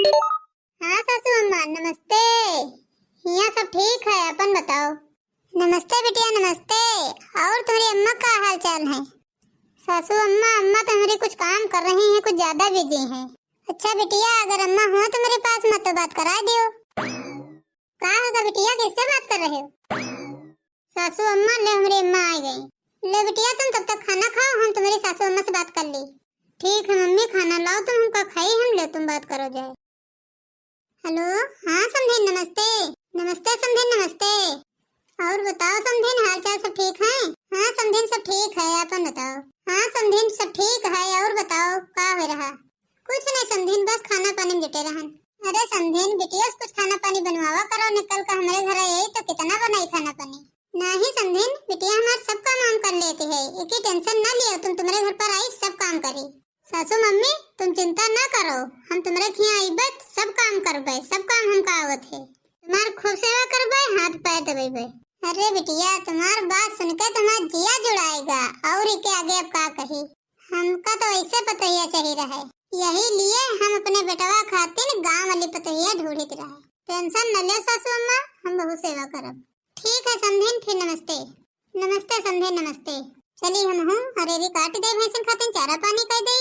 हाँ सासू अम्मा नमस्ते। यहाँ सब ठीक है, अपन बताओ। नमस्ते बिटिया नमस्ते। और तुम्हारी अम्मा का हाल चाल है? सासू अम्मा अम्मा तो हमारी कुछ काम कर रही हैं, कुछ ज्यादा बिजी हैं। अच्छा बिटिया, अगर अम्मा हो तो मेरे पास मत तो बात करा दियो। क्या होगा बिटिया, किससे बात कर रहे हो? सासू अम्मा ले हमारी अम्मा आ गई। ले बिटिया तुम तब तक खाना खाओ, हम तुम्हारी सासू अम्मा से बात कर ली। ठीक है मम्मी, खाना लाओ तुम, हमका खाई हम, ले तुम बात करो जाए। हेलो हाँ समधन नमस्ते। नमस्ते समधन नमस्ते। और बताओ समधन, हाल चाल सब ठीक है? हाँ समधन सब ठीक है, अपन बताओ। हाँ समधन सब ठीक है, और बताओ क्या हो रहा? कुछ नहीं समधन, बस खाना पानी में जुटे रहन। अरे समधन बिटिया कुछ खाना पानी बनवावा करो, निकल कर हमारे घर आई तो कितना बनाई खाना पानी। नहीं समधन बिटिया, हमारे सब काम हम कर लेते हैं, एक ही टेंशन ना लियो, तुम तुम्हारे घर पर आई सब काम करी। सासू मम्मी तुम चिंता ना करो, हम तुम्हारे यहाँ आइबे सब काम करबे, सब काम हमका आवत है। तुम्हार खूब सेवा करबे, हाथ पैर दबेबे। अरे बिटिया तुम्हार बात सुनकर तुम्हारा जिया जुड़ाएगा, और इके आगे अब का कही। हमका तो ऐसे पतैया चाहिए रहे, यही लिए हम अपने बेटवा खातिर गांव वाली पतैया ढूंढते रहे। टेंशन न ले सासू अम्मा, हम बहुत सेवा करब। ठीक है समधन, फिर नमस्ते। नमस्ते समधन नमस्ते। चली हम हूँ हरेरी काट दे, भैंसन खातिर चारा पानी कर दे।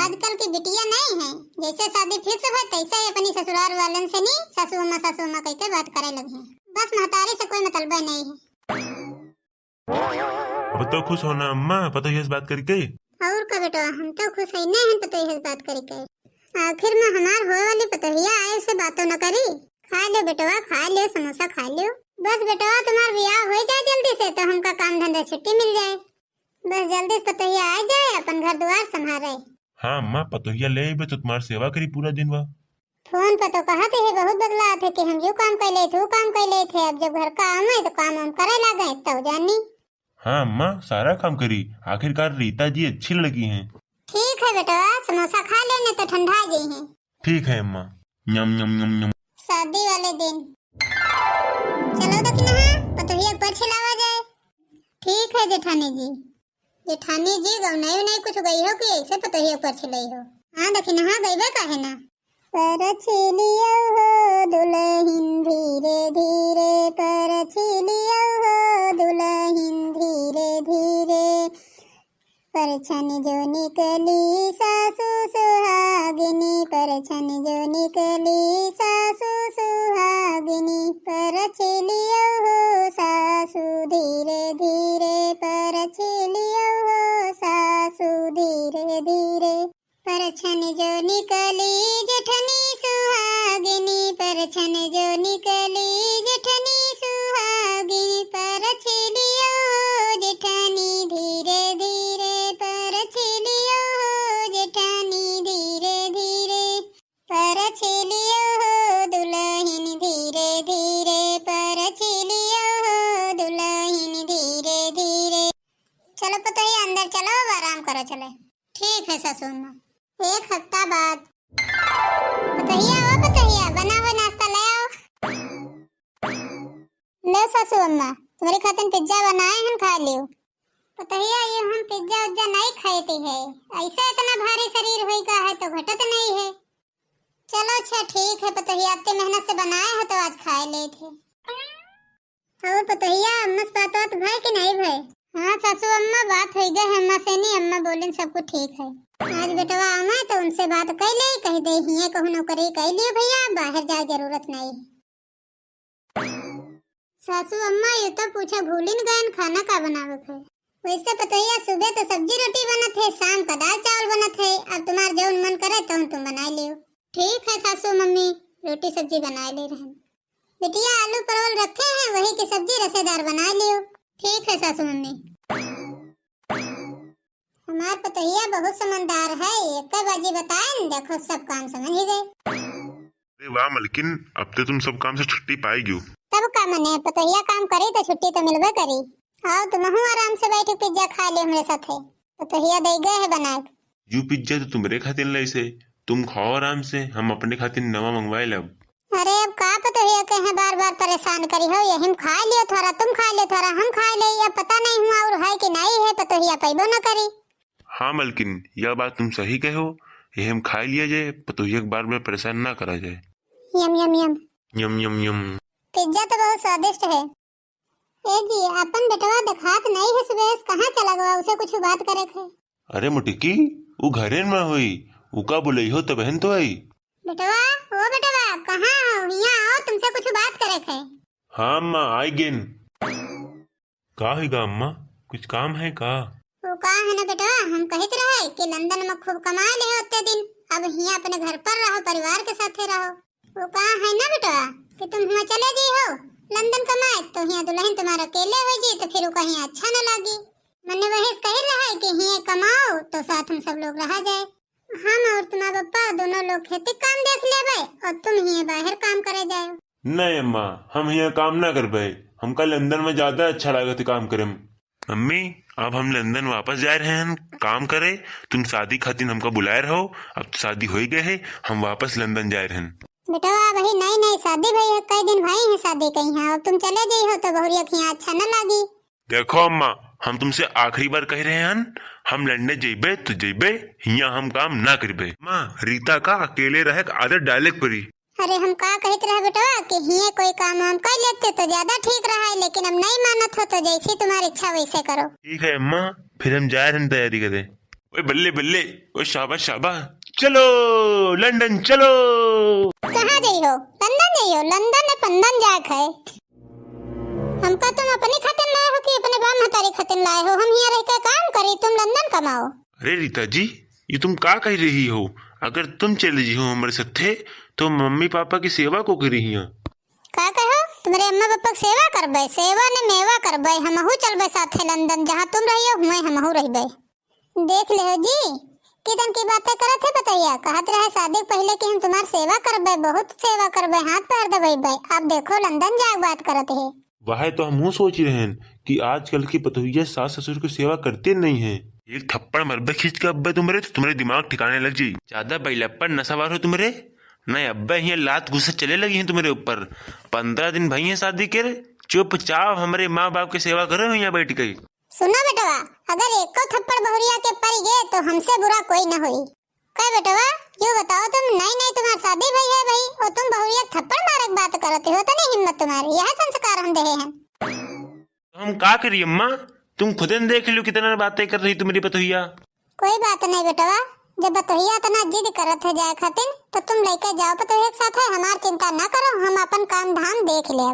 आजकल की बिटिया नहीं है, जैसे शादी फिक्स है तैसे ही अपनी ससुराल वालन से नहीं सासू अम्मा कहते बात करे लगे। बस महतारी से कोई मतलब नहीं है। अब तो खुश होना अम्मा, पता है इस बात करके। और का बेटा, हम तो खुश है नहीं, पता है इस बात करके। आखिर में हमार होए वाली पतहिया आए से बातों न करी। खा लो बेटवा, खा लो समोसा खा लो। बस बेटवा तुम्हार ब्याह हो जाए जल्दी से, तो हमका काम धंधा छुट्टी मिल जाए। बस जल्दी से पतहिया आ जाए, अपन घर द्वार संभाले। हाँ अम्मा, पतोहिया ले आइबे तो तुम्हारी सेवा करी पूरा दिन वा। फोन पर तो कहते हैं बहुत बदला थे कि हम जो काम कर ले थे वो काम कर ले थे, अब जब घर का आम है तो काम हम करे लगे तब जानी। हाँ अम्मा सारा काम करी, आखिरकार रीता जी अच्छी लड़की हैं। ठीक है बेटा, समोसा खा लेने तो ठंडा गई हैं। ठीक है अम्मा। यम यम यम यम। शादी वाले दिन चलो दखना पतोहिया पर छिलावा जाए। ठीक है जेठानी जी। जेठानी जी गौनाई नहीं कुछ गई हो कि ऐसे पतोहिया पर छिलाई हो? हाँ दखना हाँ गईबे काहे ना। पर छिलियो हो दुल्हन धीरे धीरे, पर छिलियो हो दुल्हन धीरे धीरे, परछन जो निकली सासू सुहागिनी, परछन जो निकली सासू सुहागिनी, पर छिलियो हो सासू धीरे धीरे, पर छिलियो हो सासू धीरे धीरे, परछन जो निकली जेठनी सुहागिनी, परछन जो निकली जेठनी सुहागिनी, पर छिलियो हो जेठानी धीरे धीरे, पर छिलियो हो जेठानी धीरे धीरे, पर छिलियो हो दुल्हन धीरे धीरे, पर छिलियो हो दुल्हन धीरे धीरे। चलो पतोहिया अंदर चलो, अब आराम करो चले। ठीक है सासू अम्मा। एक हफ्ता बाद पतोहिया बना हुआ नाश्ता ले आओ। लो सासू अम्मा, तुम्हारे खातिर पिज्जा बनाए हम, खा लियो। पतोहिया ये हम पिज्जा उज्जा नहीं खाते हैं, ऐसा इतना भारी शरीर होई का है तो घटत नहीं है। चलो अच्छा ठीक है पतोहिया, इतने मेहनत से बनाए हो तो आज खाए ले थे। और पतोहिया अम्मा से बात भाई कि नहीं भाई? हाँ सासू अम्मा बात हो गई अम्मा से, नहीं अम्मा बोले सब कुछ ठीक है। आज बेटवा आमा तो उनसे बात कर ले, कह दे हिये कहूं नौकरी कर लियो भैया, बाहर जाए जरूरत नहीं। सासू अम्मा ये तो पूछा भूलिन गए खाना का बनावे है। वैसे पतोहिया सुबह तो सब्जी रोटी बनत है, शाम का दाल चावल बनत है, अब तुम्हार जौन मन करे तो तुम बना लियो। ठीक है सासू मम्मी, रोटी सब्जी बना ले रहे। बिटिया आलू परवल रखे हैं, वही की सब्जी रसेदार बना लियो। ठीक है सासू मम्मी। हमार पतोहिया बहुत समझदार है, एक बाजी बताएं देखो सब काम समझ ही गए। अरे वाह मलकिन, अब तो तुम सब काम से छुट्टी पाएगी। तब का मने पतोहिया काम करे तो छुट्टी तो मिलबे करी। आओ तुम आराम से बैठ पिज्जा खा ले हमरे साथ है, पतोहिया दे गए है बना। यू पिज्जा तो तुम्हारे खातिर लाई से, तुम खाओ आराम से, हम अपने खातिर नवा मंगवाए लब। अरे अब का पतोहिया कहे बार बार परेशान करी हो, ये हम खा लियो थोड़ा, तुम खा लियो थोड़ा, हम खा ले, अब पता नहीं हुआ और है कि नहीं है, पतोहिया पैबो न करी। हाँ मलकिन, यह बात तुम सही कहो, ये हम खा लिया जाए, पतोहिया के बार बार परेशान ना करा जाए। यम यम यम। यम यम यम। पिज्जा तो बहुत स्वादिष्ट है। ए जी, अपन बेटवा दिखात नहीं है, सुबह से कहाँ चला गया? उसे कुछ बात करे थे। अरे मुटिकी, वो घरे में हुई, उका बोले हो तो बहन तो आई। बेटवा, ओ बेटवा, कहाँ हो? यहाँ आओ, तुमसे कुछ बात करे थे। हाँ अम्मा, आई गेन। का है गा अम्मा, कुछ काम है का? वो का है ना बेटवा, हम कहते रहे कि लंदन में खूब कमा ले होते दिन, अब यहाँ अपने घर पर रहो, परिवार के साथ रहो। वो का है ना बेटवा कि तुम यहाँ चले जी हो लंदन कमाए, तो यहाँ दुल्हन तुम्हारा अकेले हो जी, तो फिर वो कहीं अच्छा न लगी। मैंने वही कह रहा है कि यहाँ कमाओ तो साथ हम सब लोग रहा जाए। हम और तुम्हारा पप्पा दोनों लोग खेती काम देख ले और तुम यहाँ बाहर काम करे जाओ। नहीं अम्मा, हम यहाँ काम ना कर पाए, हमका लंदन में ज्यादा अच्छा लगा था काम करे। अम्मी, अब हम लंदन वापस जा रहे हैं काम करे। तुम शादी खातिर हमका बुलाए रहो, अब तो शादी हो ही गए है, हम वापस लंदन जा रहे हैं। बेटा वही नई नई शादी भाई है, कई दिन भाई है शादी कहीं है, अब तुम चले जाई हो तो बहुरिया की यहाँ अच्छा न लगी। देखो अम्मा, हम तुमसे आखिरी बार कह रहे हैं, हम लंदन जेबे तो जेबे, यहाँ हम काम ना करबे। माँ, रीता का अकेले रहे आदत डायलेक्ट परी। अरे हम का कहते रहे बेटा कि हिये कोई काम हम कर लेते तो ज्यादा ठीक रहा है, लेकिन अब नहीं मानत हो तो जैसी तुम्हारी इच्छा वैसे करो। ठीक है अम्मा, फिर हम जा रहे हैं, तैयारी करें। ओए बल्ले बल्ले, ओए शाबाश शाबाश, चलो लंदन चलो। कहाँ जाइ हो? लंदन जाइ हो? लंदन ने पंदन जाक है। हमका तुम अपनी खातिर लाए हो कि अपने बाप महतारी खातिर लाए हो? हम यहाँ रह के काम करी, तुम लंदन कमाओ। अरे रीता जी, ये तुम का कह रही हो? अगर तुम चले जी हो हमारे साथे तो मम्मी पापा की सेवा को करी हिया। का कहो? तुम्हारे अम्मा पापा की सेवा करबे? सेवा ने मेवा करबे, हमहू चलबे साथे लंदन, जहाँ तुम रहियो हुए हमहू रहबे। देख ले हो जी, कितन की बातें करत है बताइए। कहत रहे शादी पहले कि हम तुम्हारी सेवा करबे, बहुत सेवा करबे, हाथ पैर दबाइबे, अब देखो लंदन जाके बात करत है। वह तो हम सोच रहे हैं कि आजकल की पतोहिया सास ससुर की सेवा करते नहीं है। एक थप्पड़ मरबे खींच के अब्बे तुम्हारे, तो तुम्हारे दिमाग ठिकाने लग जाये। ज्यादा बैलप्पन नशावार हो तुम्हारे। नहीं अब्बे यहाँ लात गुस्से चले लगी हैं तुम्हारे ऊपर। 15 दिन भाई है शादी के, चुपचाप हमारे माँ बाप की सेवा करो यहाँ बैठ गई। सुनो बेटवा, अगर एक को थप्पड़ बहुरिया के पड़ गए तो हमसे बुरा कोई न हुई। कह बेटवा, यो बताओ तुम, नहीं नहीं तुम्हारी शादी भई है भाई, और तुम बहुरिया थप्पड़ मारे की बात करते हो, तो नहीं हिम्मत तुम्हारी? यह संस्कार हम दे हैं। तो हम का करिए अम्मा, तुम खुद ने देख लो कितना बातें कर रही तुम्हारी पतोहिया। कोई बात नहीं बेटवा, जब बतोहिया इतना जिद करत है जाए खातिर, तो तुम लेके जाओ पतोहिया के साथ है, हमार चिंता न करो, हम अपन काम धाम देख ले।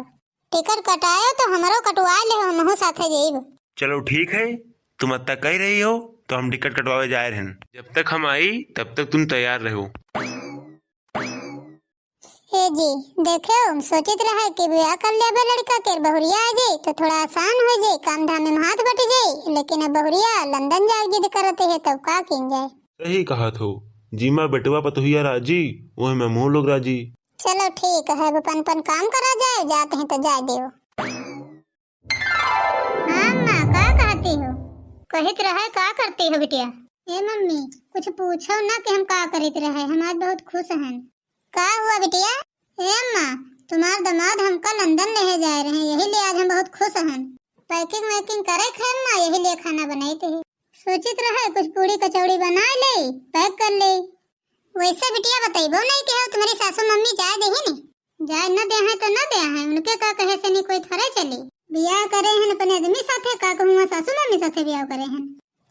टिकट कटायो तो हमरो कटवा ले, हमहू साथे जाइब। चलो ठीक है, तुम अत्ता कह रही हो तो हम टिकट कटवावे जा रहे हैं। जब तक हम आई तब तक तुम तैयार रहो। ए जी देखो, सोचित रहे कि ब्याह कर ले लड़का के, बहुरिया आ जाए तो थोड़ा आसान हो जाए, काम धाम में हाथ बट जाए, लेकिन अब बहुरिया लंदन जाए जिद करते है, तब का किन जाए। सही कहा थो जीमा, बेटवा पतोहिया राजी, वह मैं मुँह लोग राजी। चलो ठीक है, अपन अपन काम करा जाए, जाते हैं तो जाए दियो। हाँ माँ, का कहती हो? कहित रहे का करती हो बिटिया? ए मम्मी, कुछ पूछो ना कि हम का करित रहे, हम आज बहुत खुश हैं। का हुआ बिटिया? ए अम्मा, तुम्हार दामाद हमका लंदन ले जा रहे हैं, यही लिए आज हम बहुत खुश हैं। पैकिंग वैकिंग करे खे ना, यही लिए खाना बनाई थे। सोचित रहे कुछ पूरी कचौड़ी बना ले, पैक कर ले। वैसे बिटिया बताइबो नहीं कि तुम्हारी सासू मम्मी जाए दे ही नहीं, जाए न दे है तो न दे है, उनके का कहे से नहीं कोई थरे चली। बियाह करे हैं अपने आदमी साथे, का कहूँ सासू मम्मी साथे बियाह करे हैं।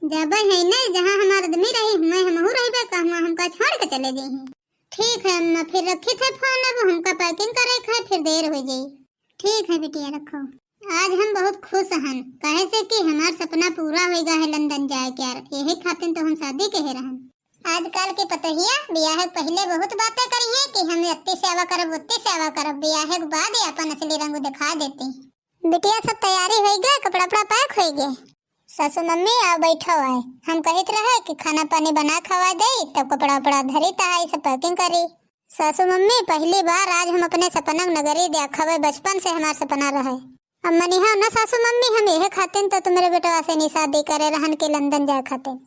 जब है नहीं जहाँ हमार आदमी रही मैं हमहू रहबे, कहूँ हमका छोड़ के चले जाई। ठीक है अम्मा, फिर रखी थे फोन, अब हमका पैकिंग करे है, फिर देर हो जाई। ठीक है बिटिया रखो। आज हम बहुत खुश हैं, कहे से कि हमार सपना पूरा हो गया है लंदन जाए के, यही खातिर तो हम शादी कहे रहन। आजकल के पतोहिया ब्याह पहले बहुत बातें करी हैं कि हम इतनी सेवा करब उतनी सेवा करब, ब्याह के बाद अपन असली रंग दिखा देती। बिटिया सब तैयारी हो गए, कपड़ा उपड़ा पैक हो गए। सासू मम्मी आ बैठो है, हम कहते रहे कि खाना पानी बना खवा दे, तब कपड़ा उपड़ा धरी तहाई सब पैकिंग करी। सासू मम्मी, पहली बार आज हम अपने सपना नगरी देखवे, बचपन से हमार सपना रहे। अब मनीहा न सासू मम्मी, हम यह खातिर तो तुम्हारे बेटवा से नहीं शादी करे रहन के लंदन जाए खातिर।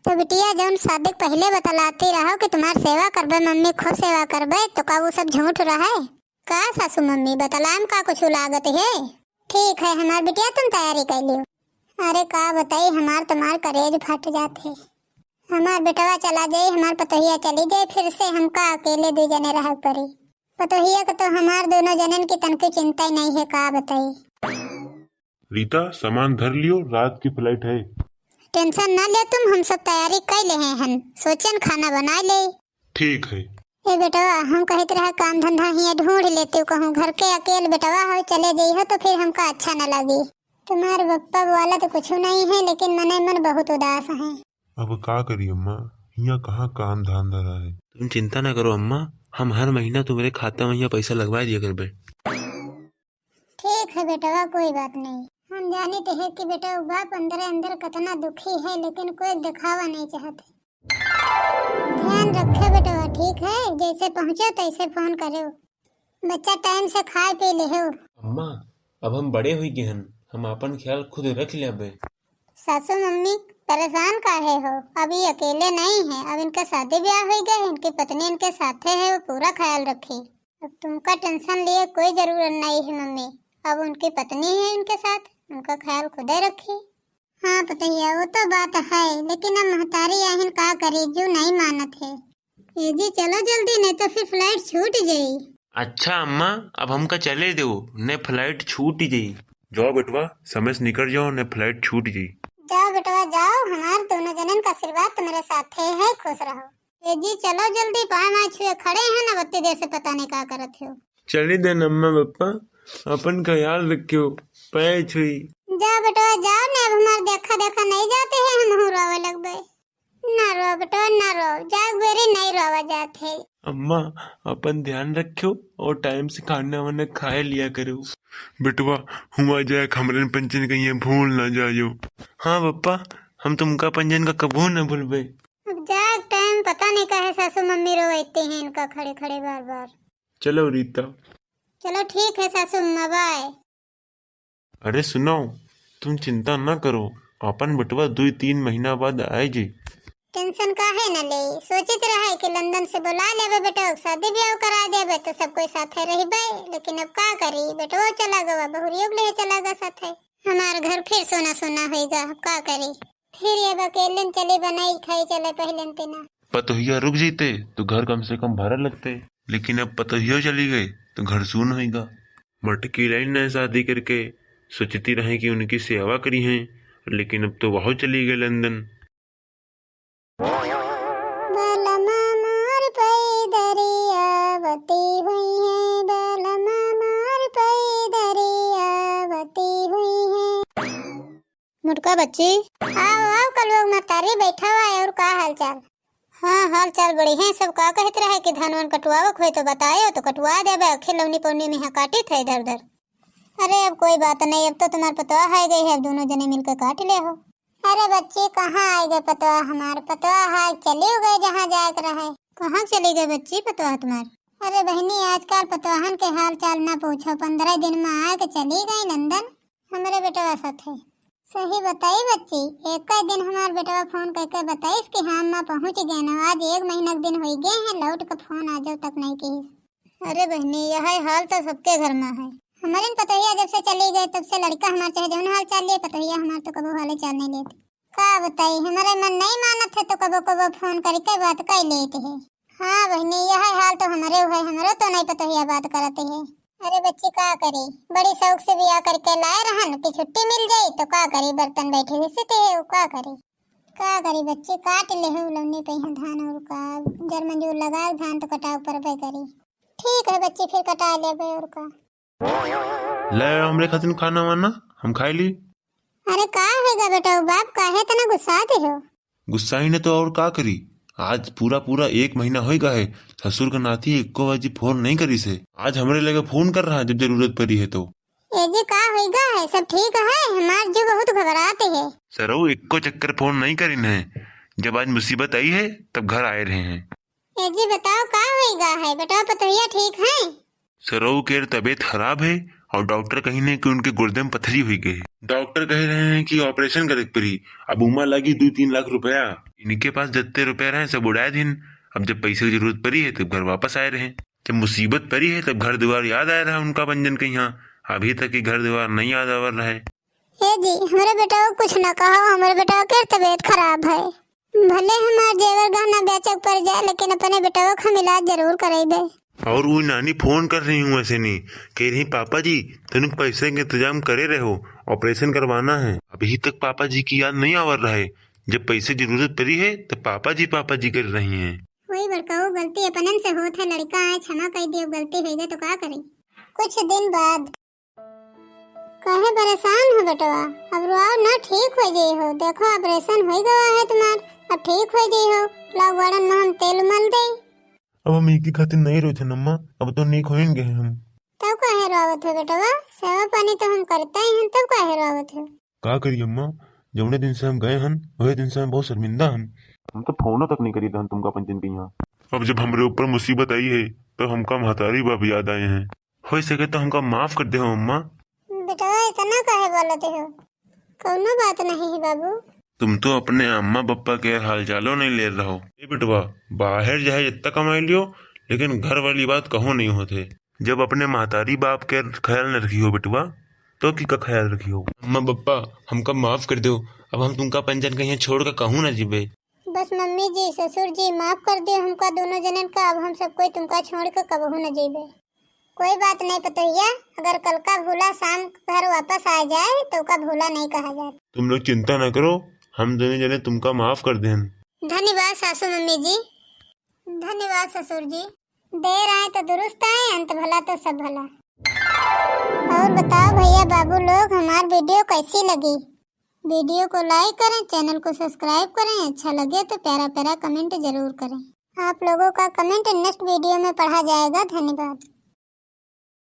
तो बिटिया जौन शादी पहले बतलाती रहो कि तुम्हारी सेवा करबे मम्मी, खूब सेवा करबे, तो का वो सब झूठ रहे? का सासू मम्मी बतलाम का कुछ लागत है? ठीक है हमार बिटिया, तुम तैयारी कर लियो। अरे का बताई, हमार तुम्हार करेज फट जाते। हमार बेटवा चला जाए, हमार पतोहिया चली जाए, फिर से हमका अकेले 2 जने रह पड़ी। पतोहिया को तो हमार दोनों जनन की तनकी चिंता ही नहीं है, का बताई। रीता सामान धर लियो, रात की फ्लाइट है। टेंशन ना ले तुम, हम सब तैयारी कर ले हैं, हम सोचन खाना बना ले। ठीक है। ए बेटवा, हम कहते रहा काम धंधा ही ढूंढ लेते, कहूँ घर के अकेले बेटवा हो चले जाई हो तो फिर हमका अच्छा न लगी। तुम्हारे बप्पा वाला तो कुछ नहीं है, लेकिन मने मन बहुत उदास है। अब का करी अम्मा, यहाँ कहाँ काम धाम धरा है। तुम चिंता ना करो अम्मा, हम हर महीना तुम्हारे खाता में यहाँ पैसा लगवा दिया कर बे। ठीक है बेटवा, कोई बात नहीं। हम जानते हैं कि बेटा बाप अंदर अंदर कितना दुखी है, लेकिन कोई दिखावा नहीं चाहते। ध्यान रखे बेटवा, ठीक है? जैसे पहुँचो तैसे फोन करो। बच्चा टाइम से खाए पी ले हो। अम्मा अब हम बड़े हुई गए हन, हम अपन ख्याल खुद रख ले बे। सासू मम्मी परेशान काहे हो? अभी अकेले नहीं है, अब इनका शादी ब्याह हो गए, इनकी पत्नी इनके साथ है, वो पूरा ख्याल रखे। अब तुमका टेंशन लिए कोई जरूरत नहीं है मम्मी, अब उनकी पत्नी है इनके साथ, उनका ख्याल खुद ही रखे। हाँ पतैया, वो तो बात है, लेकिन अब महतारी आहिन का करे, जो नहीं मानत है। ये जी चलो जल्दी, नहीं तो फिर फ्लाइट छूट जाई। अच्छा अम्मा, अब हमका चले दो, ने फ्लाइट छूट जाई। जाओ बेटवा, समय से निकल जाओ, ने फ्लाइट छूट जाई। जाओ बेटवा जाओ, हमारे दोनों जनन का आशीर्वाद तुम्हारे साथ है, खुश रहो। ये जी चलो जल्दी, पाँव छुए खड़े हैं ना, बत्ती देर से पता नहीं क्या करत हो। चले दे अम्मा पापा, अपन ख्याल रखियो, पैर छुई। जाओ बेटवा जाओ, ने अब हमारे देखा देखा नहीं जाते हैं, हम रोवे लगबे। ना रो बेटवा ना रो, जाग बेरी नहीं रोवा जाते। अम्मा अपन ध्यान रखियो और टाइम से खाना वाना खाए लिया करो। बेटवा हुआ जाए हमरन पंचन कहीं भूल ना जायो। हाँ पप्पा, हम तुमका पंजन का कबू न भूलबे। अब जाग टाइम पता नहीं कहे सासू मम्मी रोते हैं इनका खड़े खड़े बार बार। चलो रीता। चलो ठीक है सासू अम्मा, बाय। अरे सुनो, तुम चिंता न करो, अपन बेटवा 2-3 महीना बाद आए जी। टेंशन काहे न ले, सोचित रहे कि लंदन से बुला लेबे बेटा, शादी ब्याह करा देबे तो सब कोई साथे रहिबे, लेकिन अब का करी, बेटो चला गवा, बहुरियों ले चला गया साथे, हमार घर फिर सोना सोना होएगा, अब का करी, फिर ये अकेले चले बनाई खाई चले पहले तेना। पतोहिया रुक जीते तो घर कम से कम भरा लगते, लेकिन अब पतोहिया चली गए तो घर सुन होएगा। मटकी लाइन ने शादी करके सोचती रहे कि उनकी सेवा करी है, लेकिन अब तो वह चली गए लंदन। मुटका बच्ची, आओ आओ, कल लोग महतारी बैठा हुआ है, और का हाल चाल? हाँ हाल चाल बड़ी है सब। का कहत रहे कि धान वन कटवावक हुए तो बतायो, तो कटवा देबे, खिलौनी पौनी में यहाँ काटी थे इधर उधर। अरे अब कोई बात नहीं, अब तो तुम्हारे पतवा है गई है, दोनों जने मिलकर काट ले हो। अरे बच्ची कहाँ आए गए पतवा, हमारे पतवा है चले गए जहाँ जाकर रहे। कहाँ चली गए बच्ची पतवा तुम्हारे? अरे बहनी आजकल पतवाहन के हाल चाल ना पूछो, 15 दिन में आए के चली गई लंदन, हमारे बेटवा साथ है। सही बताई बच्ची, एक दिन हमारे बेटवा फोन करके बताइस कि हाँ माँ पहुँच गए ना, आज 1 महीना के दिन हो गए हैं, लौट का फोन आ जाओ तक नहीं की। अरे बहनी यह हाल तो सबके घर में है, हमारे पतोहिया जब से चली गई तब से लड़का हमारे चाहे जौन हाल चाल लिए, पतोहिया हमारे तो कबो हाल चाल नहीं लेते। का बताई, हमारे मन नहीं मानत है तो कबो कबो फोन करके बात कर लेते है। हाँ बहनी यह हाल तो हमारे है, हमारे तो नहीं पतोहिया बात करते है। अरे बच्ची का करे, बड़ी शौक से ब्याह करके लाए रहन कि छुट्टी मिल जाई तो का करी, बर्तन बैठे घिसते है, का करी बच्ची, काट ले हो लवनी पे धान, और का जर्मन जो लगा धान तो कटाव पर पे करी। ठीक है बच्ची, फिर कटा लेबे, और का ले हमरे खातिर खाना वाना हम खाई ली। अरे का हैगा बेटा, बाप काहे तना गुस्साते हो? गुस्सा ही ने तो और का करी, आज पूरा 1 महीना हो गया है, ससुर का नाती एको बाजी फोन नहीं करी से, आज हमरे लगे फोन कर रहा है जब जरूरत पड़ी है तो। ए जी का होइगा है, सब ठीक है? हमार जो बहुत घबराते है। सरो एको चक्कर फोन नहीं करी है, जब आज मुसीबत आई है तब घर आए रहे हैं। ए जी बताओ का होइगा है, बेटा पतोहिया ठीक है? सरो के तबीयत खराब है और डॉक्टर कही ने कि उनके गुर्दे में पथरी हुई गई, डॉक्टर कह रहे हैं कि ऑपरेशन करे पड़ी, अब उमा लगी 2-3 लाख रुपया, इनके पास जितने रुपए रहे सब उड़ाए दिन, अब जब पैसे की जरूरत पड़ी है तब घर वापस आए रहे, जब मुसीबत पड़ी है तब घर द्वार याद आया रहा उनका पंजन के यहाँ, अभी तक ही घर द्वार नहीं याद आवर रहे। ए जी हमारे बेटा को कुछ न कहो, हमारे बेटा की तबीयत खराब है। भले हमार जेवर गहना बेचक पड़ जाए, लेकिन अपने बेटवा का हम इलाज जरूर करेबे। और वो नानी फोन कर रही हूँ ऐसे नहीं, कह रही पापा जी तुम पैसे का इंतजाम करे रहो, ऑपरेशन करवाना है। अभी तक पापा जी की याद नहीं आवर रहा है, जब पैसे जरूरत पड़ी है तो पापा जी कर रही हैं। वही बड़काऊ गलती अपनन से होत है, लड़का है क्षमा कर दियो, गलती हो गई तो क्या करें। कुछ दिन बाद कहे परेशान हो बेटवा, अब रुआओ ना, ठीक हो जाई हो। देखो ऑपरेशन हो गया है तुम्हार, अब ठीक हो जाई हो। लाओ वड़न में हम तेल मल दे। अब हम एक ही खातिर नहीं रोते नम्मा, अब तो नहीं खोएंगे हम। तब काहे रोवत हो बेटवा, सेवा पानी तो हम करते ही हैं, तब काहे रोवत हो। का करिए अम्मा, जौने दिन से हम गए हन वही दिन से हम बहुत शर्मिंदा हन। हम तो फोन तक नहीं करी था तुमका पंचन के यहाँ। अब जब हमारे ऊपर मुसीबत आई है तो हमका महतारी बाप याद आए हैं। हो सके तो हमका माफ कर दे हो अम्मा। बेटवा इतना काहे बोलते हो, कोनो बात नहीं है बाबू। तुम तो अपने अम्मा पापा के हाल चालो नहीं ले रहो। ए बेटवा, बाहर जाए जितना कमाई लियो, लेकिन घर वाली बात कहो नहीं होते। जब अपने महतारी बाप के ख्याल न रखी हो बेटवा, तो की का ख्याल रखी हो। अम्मा पापा हमका माफ कर दो, अब हम तुमका पंचन कहीं छोड़ कर कहूँ न जीबे। बस मम्मी जी ससुर जी माफ कर दियो हमका दोनों जनन का, अब हम सब कोई तुमका छोड़ कर कबहू न जीबे। कोई बात नहीं पतोहिया, अगर कल का भूला शाम घर वापस आ जाए तो का भूला नहीं कहा जाता। तुम लोग चिंता न करो, हम दोनों जने तुमका माफ कर दें। धन्यवाद सासू मम्मी जी, धन्यवाद ससुर जी। देर आए तो दुरुस्त आए, अंत भला तो सब भला। और बताओ भैया बाबू लोग, हमार वीडियो कैसी लगी। वीडियो को लाइक करें, चैनल को सब्सक्राइब करें, अच्छा लगे तो प्यारा प्यारा कमेंट जरूर करें। आप लोगों का कमेंट नेक्स्ट वीडियो में पढ़ा जाएगा। धन्यवाद।